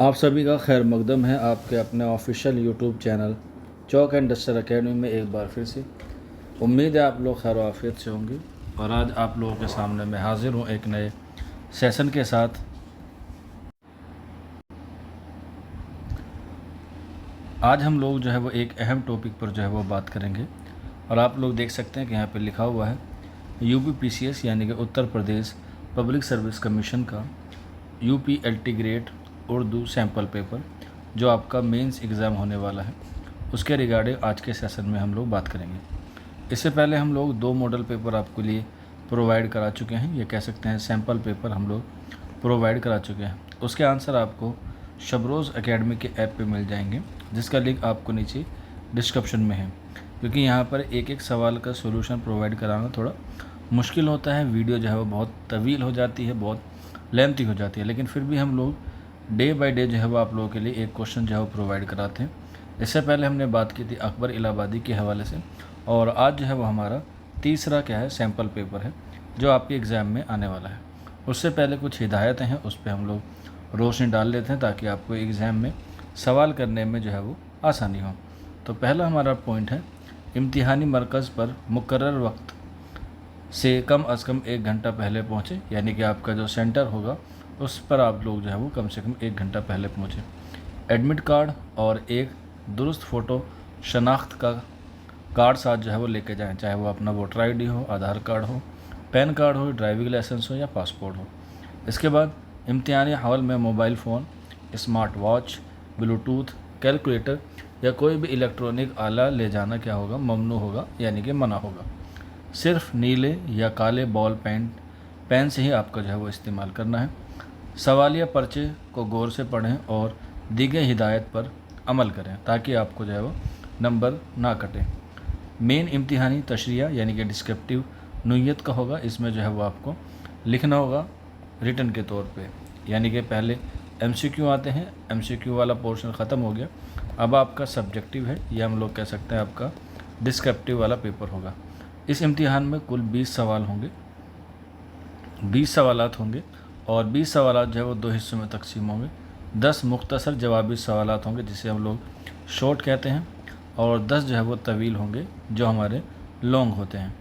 आप सभी का खैर मकदम है आपके अपने official YouTube channel chalk and duster academy में एक बार फिर से। उम्मीद है आप लोग खैर आफियत से होंगे और आज आप लोगों के सामने मैं हाज़िर हूँ एक नए सेशन के साथ। आज हम लोग जो है वो एक अहम टॉपिक पर जो है वो बात करेंगे और आप लोग देख सकते हैं कि यहाँ पे लिखा हुआ है UPPCS यानी कि Uttar Pradesh public service commission का UPLT grade Urdu sample paper जो आपका मेंस एग्ज़ाम होने वाला है, उसके रिगार्डिंग आज के सेशन में हम लोग बात करेंगे। इससे पहले हम लोग 2 मॉडल पेपर आपके लिए प्रोवाइड करा चुके हैं, ये कह सकते हैं सैम्पल पेपर हम लोग प्रोवाइड करा चुके हैं। उसके आंसर आपको शबरोज़ एकेडमी के ऐप पे मिल जाएंगे, जिसका लिंक आपको नीचे डिस्क्रिप्शन में है। क्योंकि यहाँ पर एक एक सवाल का सॉल्यूशन प्रोवाइड कराना थोड़ा मुश्किल होता है, वीडियो जो है वो बहुत तवील हो जाती है, बहुत लेंथी हो जाती है, लेकिन फिर भी हम लोग डे बाय डे जो है वो आप लोगों के लिए एक क्वेश्चन जो है वो प्रोवाइड कराते हैं। इससे पहले हमने बात की थी अकबर इलाहाबादी के हवाले से, और आज जो है वो हमारा तीसरा क्या है सैम्पल पेपर है जो आपके एग्ज़ाम में आने वाला है। उससे पहले कुछ हिदायतें हैं, उस पर हम लोग रोशनी डाल लेते हैं ताकि आपको एग्ज़ाम में सवाल करने में जो है वो आसानी हो। तो पहला हमारा पॉइंट है, इम्तिहानी मरकज़ पर मुकर्रर वक्त से कम अज़ कम 1 घंटा पहले पहुँचे, यानी कि आपका जो सेंटर होगा उस पर आप लोग जो है वो कम से कम 1 घंटा पहले पहुँचे। एडमिट कार्ड और एक दुरुस्त फ़ोटो शनाख्त का कार्ड साथ जो है वो लेके जाएं, चाहे वो अपना वोटर ID हो, आधार कार्ड हो, पैन कार्ड हो, ड्राइविंग लाइसेंस हो या पासपोर्ट हो। इसके बाद इम्तिहानी हॉल में mobile phone, smart watch, Bluetooth, calculator या कोई भी इलेक्ट्रॉनिक आला ले जाना क्या होगा, ममनू होगा, यानी कि मना होगा। सिर्फ नीले या काले बॉल पेन से ही आपका जो है वो इस्तेमाल करना है। सवालिया पर्चे को गौर से पढ़ें और दी गई हिदायत पर अमल करें ताकि आपको जो है वो नंबर ना कटे। मेन इम्तिहानी तशरिया यानी कि डिस्क्रिप्टिव नुयत का होगा, इसमें जो है वो आपको लिखना होगा रिटन के तौर पे, यानी कि पहले MCQ आते हैं, MCQ वाला पोर्शन ख़त्म हो गया, अब आपका सब्जेक्टिव है, या हम लोग कह सकते हैं आपका डिस्क्रिप्टिव वाला पेपर होगा। इस इम्तिहान में कुल 20 सवाल होंगे, 20 सवालात होंगे और 20 सवालात जो है वो 2 हिस्सों में तकसीम होंगे। 10 मुख्तसर जवाबी सवालात होंगे जिसे हम लोग शॉर्ट कहते हैं, और 10 जो है वो तवील होंगे जो हमारे लॉन्ग होते हैं।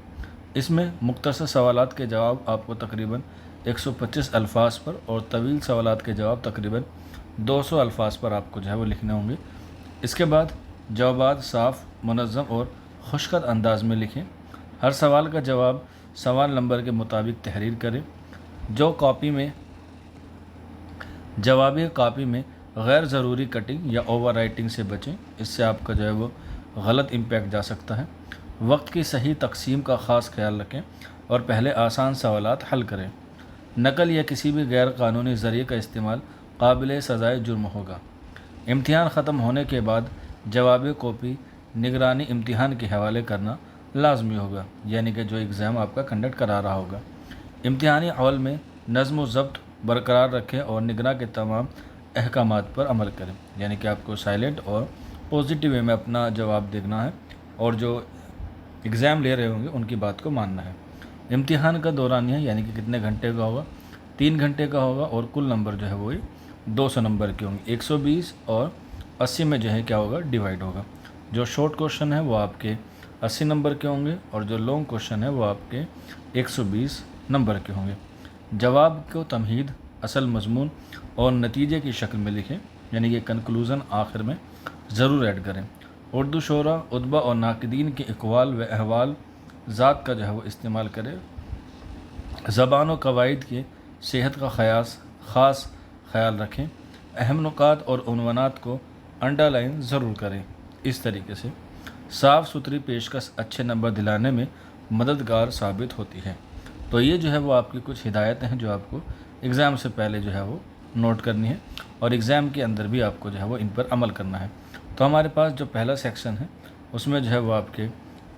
इसमें मुख्तसर सवालात के जवाब आपको तकरीबन 125 अल्फाज पर और तवील सवालात के जवाब तकरीबन 200 अल्फाज पर आपको जो है वो लिखने होंगे। इसके बाद जवाबात साफ़, मुनज़्ज़म और खुशखत अंदाज में लिखें। हर सवाल का जवाब सवाल नंबर के मुताबिक तहरीर करें। जो जवाबी कॉपी में गैर ज़रूरी कटिंग या ओवर राइटिंग से बचें, इससे आपका जो है वो गलत इम्पैक्ट जा सकता है। वक्त की सही तकसीम का ख़ास ख्याल रखें और पहले आसान सवालात हल करें। नकल या किसी भी गैर कानूनी ज़रिए का इस्तेमाल काबिल सज़ाए जुर्म होगा। इम्तिहान ख़त्म होने के बाद जवाबी कॉपी निगरानी इम्तिहान के हवाले करना लाजमी होगा, यानी कि जो एग्ज़ाम आपका कंडक्ट करा रहा होगा। इम्तिहानी हॉल में नज़्म व ज़ब्त बरकरार रखें और निगरान के तमाम अहकामात पर अमल करें, यानी कि आपको साइलेंट और पॉजिटिव वे में अपना जवाब देना है और जो एग्ज़ाम ले रहे होंगे उनकी बात को मानना है। इम्तिहान का दौरानिया यानी कि कितने घंटे का होगा, 3 घंटे का होगा और कुल नंबर जो है वो 200 नंबर के होंगे। 120 और 80 में जो है क्या होगा, डिवाइड होगा। जो शॉर्ट क्वेश्चन है वो आपके 80 नंबर के होंगे और जो लॉन्ग क्वेश्चन है वो आपके 120 नंबर के होंगे। जवाब को तमहीद, असल मजमून और नतीजे की शक्ल में लिखें, यानी कि कंक्लूज़न आखिर में ज़रूर ऐड करें। उर्दू शोरा, उतबा और नाक़दीन के अक़वाल व अहवाल ज़ात का जो है वो इस्तेमाल करें। ज़बान व कवायद की सेहत का ख़ास ख्याल रखें। अहम नुकात और उन्वानात को अंडरलाइन ज़रूर करें। इस तरीके से साफ़ सुथरी पेशकश अच्छे नंबर दिलाने में मददगार साबित होती है। तो ये जो है वो आपकी कुछ हिदायतें हैं जो आपको एग्ज़ाम से पहले जो है वो नोट करनी है और एग्ज़ाम के अंदर भी आपको जो है वो इन पर अमल करना है। तो हमारे पास जो पहला सेक्शन है उसमें जो है वो आपके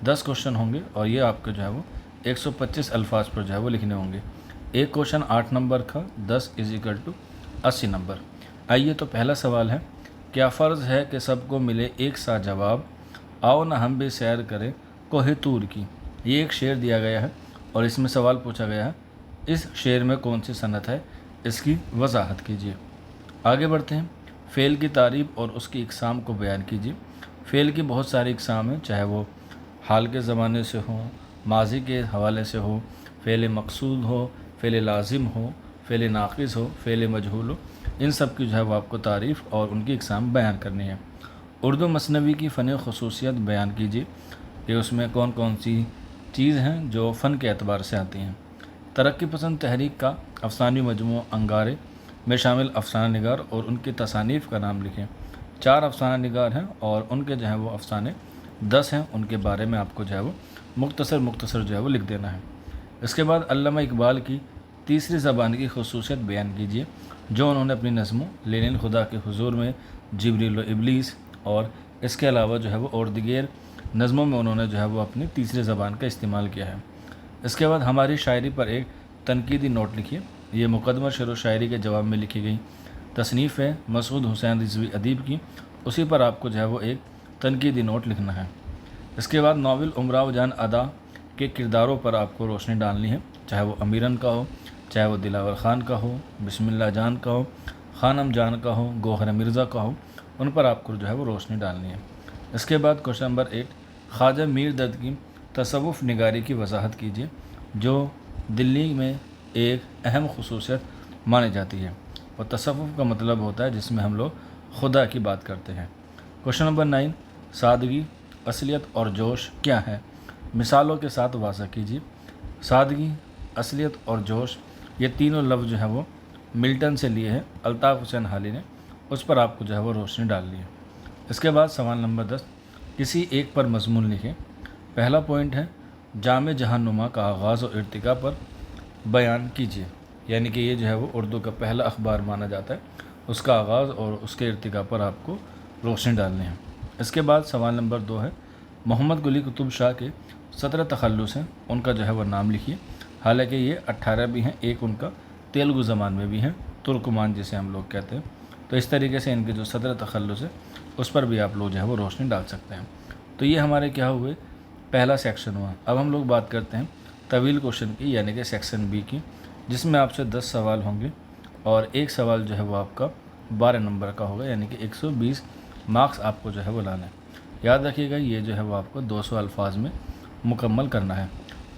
10 क्वेश्चन होंगे और ये आपके जो है वो 125 अल्फाज पर जो है वो लिखने होंगे। एक क्वेश्चन 8 नंबर का, 10 = 80 नंबर। आइए, तो पहला सवाल है, क्या फ़र्ज़ है कि सबको मिले एक सा जवाब, आओ ना हम भी सैर करें कोहे तूर की। ये एक शेर दिया गया है और इसमें सवाल पूछा गया है, इस शेर में कौन सी सनत है, इसकी वजाहत कीजिए। आगे बढ़ते हैं। فعل کی تعریف اور اس کی اقسام کو بیان کیجیے۔ فعل کی بہت ساری اقسام ہیں، چاہے وہ حال کے زمانے سے ہوں، ماضی کے حوالے سے ہو، فعل مقصود ہو، فعل لازم ہو، فعل ناقص ہو، فعل مجہول ہو، ان سب کی جو ہے وہ آپ کو تعریف اور ان کی اقسام بیان کرنی ہے۔ اردو مثنوی کی فنی خصوصیت بیان کیجیے کہ اس میں کون کون سی چیز ہیں جو فن کے اعتبار سے آتی ہیں۔ ترقی پسند تحریک کا افسانوی مجموعہ انگارے میں شامل افسانہ نگار اور ان کی تصانیف کا نام لکھیں۔ 4 افسانہ نگار ہیں اور ان کے جو ہے وہ افسانے 10 ہیں، ان کے بارے میں آپ کو جو ہے وہ مختصر جو ہے وہ لکھ دینا ہے۔ اس کے بعد علامہ اقبال کی تیسری زبان کی خصوصیت بیان کیجیے جو انہوں نے اپنی نظموں لیلین خدا کے حضور میں، جبریل و ابلیس اور اس کے علاوہ جو ہے وہ اور دیگر نظموں میں انہوں نے جو ہے وہ اپنی تیسری زبان کا استعمال کیا ہے۔ اس کے بعد ہماری شاعری پر ایک تنقیدی نوٹ لکھیے۔ یہ مقدمہ شعر و شاعری کے جواب میں لکھی گئی تصنیف ہے مسعود حسین رضوی ادیب کی، اسی پر آپ کو جو ہے وہ ایک تنقیدی نوٹ لکھنا ہے۔ اس کے بعد ناول امراؤ جان ادا کے کرداروں پر آپ کو روشنی ڈالنی ہے، چاہے وہ امیرن کا ہو، چاہے وہ دلاور خان کا ہو، بسم اللہ جان کا ہو، خانم جان کا ہو، گوہر مرزا کا ہو، ان پر آپ کو جو ہے وہ روشنی ڈالنی ہے۔ اس کے بعد کوشچن نمبر 8 خواجہ میر درد کی تصوف نگاری کی وضاحت کیجیے جو دلی میں ایک اہم خصوصیت مانی جاتی ہے، اور تصوف کا مطلب ہوتا ہے جس میں ہم لوگ خدا کی بات کرتے ہیں۔ کوشچن نمبر 9 سادگی، اصلیت اور جوش کیا ہے؟ مثالوں کے ساتھ واضح کیجیے۔ سادگی، اصلیت اور جوش یہ تینوں لفظ جو ہے وہ ملٹن سے لیے ہیں، الطاف حسین حالی نے، اس پر آپ کو جو ہے وہ روشنی ڈالنی ہے۔ اس کے بعد سوال نمبر 10 کسی ایک پر مضمون لکھیں۔ پہلا پوائنٹ ہے جامع جہان نما کا آغاز اور ارتقاء پر بیان کیجیے، یعنی کہ یہ جو ہے وہ اردو کا پہلا اخبار مانا جاتا ہے، اس کا آغاز اور اس کے ارتقاء پر آپ کو روشنی ڈالنی ہے۔ اس کے بعد سوال نمبر 2 ہے محمد قلی قطب شاہ کے 17 تخلص ہیں، ان کا جو ہے وہ نام لکھیے، حالانکہ یہ 18 بھی ہیں، ایک ان کا تیلگو زبان میں بھی ہے، ترکمان جسے ہم لوگ کہتے ہیں، تو اس طریقے سے ان کے جو 17 تخلص ہے اس پر بھی آپ لوگ جو ہے وہ روشنی ڈال سکتے ہیں۔ تو یہ ہمارے کیا ہوئے پہلا سیکشن ہوا۔ اب ہم لوگ بات کرتے ہیں طویل کوشچن کی، یعنی کہ سیکشن بی کی، جس میں آپ سے 10 سوال ہوں گے اور ایک سوال جو ہے وہ آپ کا 12 نمبر کا ہوگا، یعنی کہ 120 مارکس آپ کو جو ہے وہ لانا ہے۔ یاد رکھیے گا یہ جو ہے وہ آپ کو 200 الفاظ میں مکمل کرنا ہے۔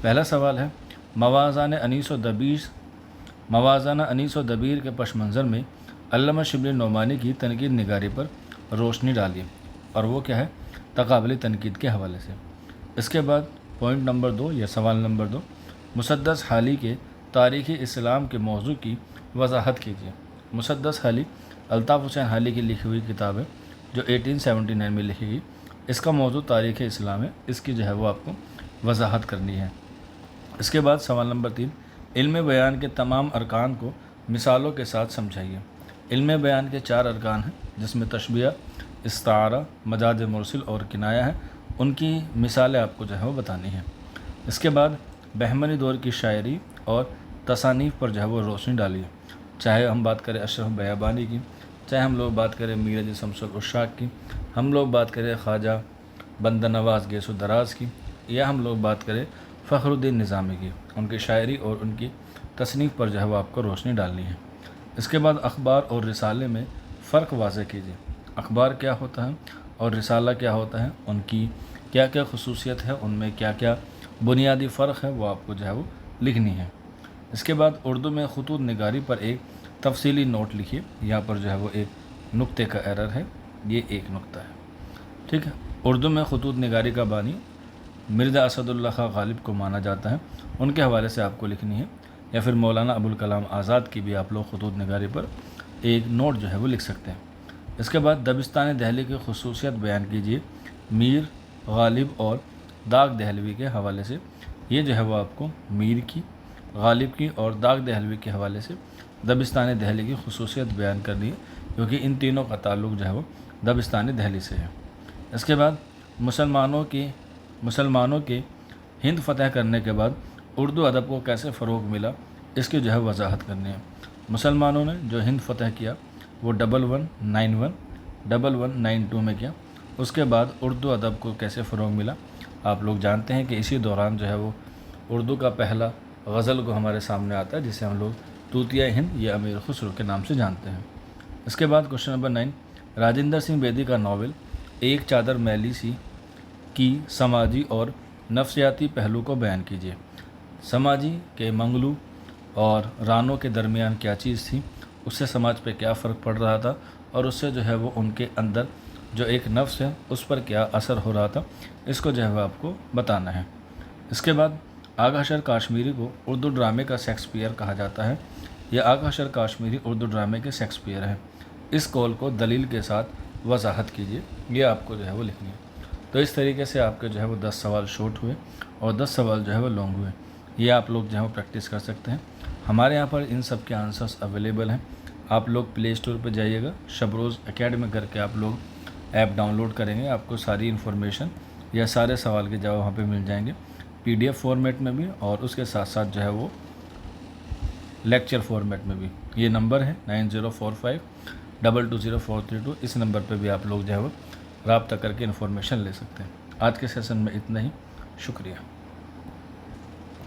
پہلا سوال ہے موازنہ انیس و دبیر کے پس منظر میں علامہ شبلی نعمانی کی تنقید نگاری پر روشنی ڈالیے، اور وہ کیا ہے تقابلی تنقید کے حوالے سے۔ اس کے بعد پوائنٹ نمبر 2 یا سوال نمبر 2 مسدس حالی کے تاریخ اسلام کے موضوع کی وضاحت کیجیے۔ مسدس حالی الطاف حسین حالی کی لکھی ہوئی کتاب ہے جو 1879 میں لکھی گئی، اس کا موضوع تاریخ اسلام ہے، اس کی جو ہے وہ آپ کو وضاحت کرنی ہے۔ اس کے بعد سوال نمبر 3 علم بیان کے تمام ارکان کو مثالوں کے ساتھ سمجھائیے۔ علم بیان کے 4 ارکان ہیں جس میں تشبیہ، استعارہ، مجاز مرسل اور کنایہ ہے، ان کی مثالیں آپ کو جو ہے وہ بتانی ہیں۔ اس کے بعد بہمنی دور کی شاعری اور تصانیف پر جو ہے وہ روشنی ڈالیے، چاہے ہم بات کریں اشرف بیابانی کی، چاہے ہم لوگ بات کریں میر علی شمس العشاق کی، ہم لوگ بات کریں خواجہ بندہ نواز گیس و دراز کی، یا ہم لوگ بات کریں فخر الدین نظامی کی، ان کی شاعری اور ان کی تصنیف پر جو ہے وہ آپ کو روشنی ڈالنی ہے۔ اس کے بعد اخبار اور رسالے میں فرق واضح کیجیے۔ اخبار کیا ہوتا ہے اور رسالہ کیا ہوتا ہے، ان کی کیا کیا خصوصیت ہے، ان میں کیا کیا بنیادی فرق ہے، وہ آپ کو جو ہے وہ لکھنی ہے۔ اس کے بعد اردو میں خطوط نگاری پر ایک تفصیلی نوٹ لکھیے، یہاں پر جو ہے وہ ایک نقطے کا ایرر ہے، یہ ایک نقطہ ہے، ٹھیک ہے۔ اردو میں خطوط نگاری کا بانی مرزا اسد اللہ خان غالب کو مانا جاتا ہے، ان کے حوالے سے آپ کو لکھنی ہے، یا پھر مولانا ابوالکلام آزاد کی بھی آپ لوگ خطوط نگاری پر ایک نوٹ جو ہے وہ لکھ سکتے ہیں۔ اس کے بعد دبستان دہلی کی خصوصیت بیان کیجیے میر، غالب اور داغ دہلوی کے حوالے سے۔ یہ جو ہے وہ آپ کو میر کی، غالب کی اور داغ دہلوی کے حوالے سے دبستان دہلی کی خصوصیت بیان کرنی ہے، کیونکہ ان تینوں کا تعلق جو ہے وہ دبستان دہلی سے ہے۔ اس کے بعد مسلمانوں کے ہند فتح کرنے کے بعد اردو ادب کو کیسے فروغ ملا، اس کی جو ہے وضاحت کرنی ہے۔ مسلمانوں نے جو ہند فتح کیا وہ 1192 میں کیا، اس کے بعد اردو ادب کو کیسے فروغ ملا، آپ لوگ جانتے ہیں کہ اسی دوران جو ہے وہ اردو کا پہلا غزل کو ہمارے سامنے آتا ہے، جسے ہم لوگ طوطیہ ہند یا امیر خسرو کے نام سے جانتے ہیں۔ اس کے بعد کوشچن نمبر 9 राजेंद्र सिंह बेदी का नावल एक चादर मैली सी की समाजी और नफ्सियाती पहलू को बयान कीजिए। समाजी के मंगलू और रानों के दरमियान क्या चीज़ थी, उससे समाज पे क्या फ़र्क पड़ रहा था, और उससे जो है वो उनके अंदर जो एक नफ्स है उस पर क्या असर हो रहा था, इसको जो है वो आपको बताना है। इसके बाद आगा अशर काश्मीरी को उर्दू ड्रामे का शेक्सपियर कहा जाता है। यह आगा अशर काश्मीरी उर्दू ड्रामे के शेक्सपियर है। इस कॉल को दलील के साथ वजाहत कीजिए, ये आपको जो है वो लिखनी है। तो इस तरीके से आपके जो है वो 10 सवाल शॉर्ट हुए और 10 सवाल जो है वो लॉन्ग हुए। ये आप लोग जो है वो प्रैक्टिस कर सकते हैं। हमारे यहाँ पर इन सब के आंसर्स अवेलेबल हैं। आप लोग प्ले स्टोर पर जाइएगा, शबरोज़ एकेडमी करके आप लोग ऐप डाउनलोड करेंगे, आपको सारी इन्फॉर्मेशन या सारे सवाल के जवाब वहाँ पे मिल जाएंगे, PDF फॉर्मेट में भी और उसके साथ साथ जो है वो लेक्चर फॉर्मेट में भी। ये नंबर है 9045220432। इस नंबर पे भी आप लोग जो है वो रब्ता करके इन्फॉर्मेशन ले सकते हैं। आज के सेशन में इतना ही, शुक्रिया।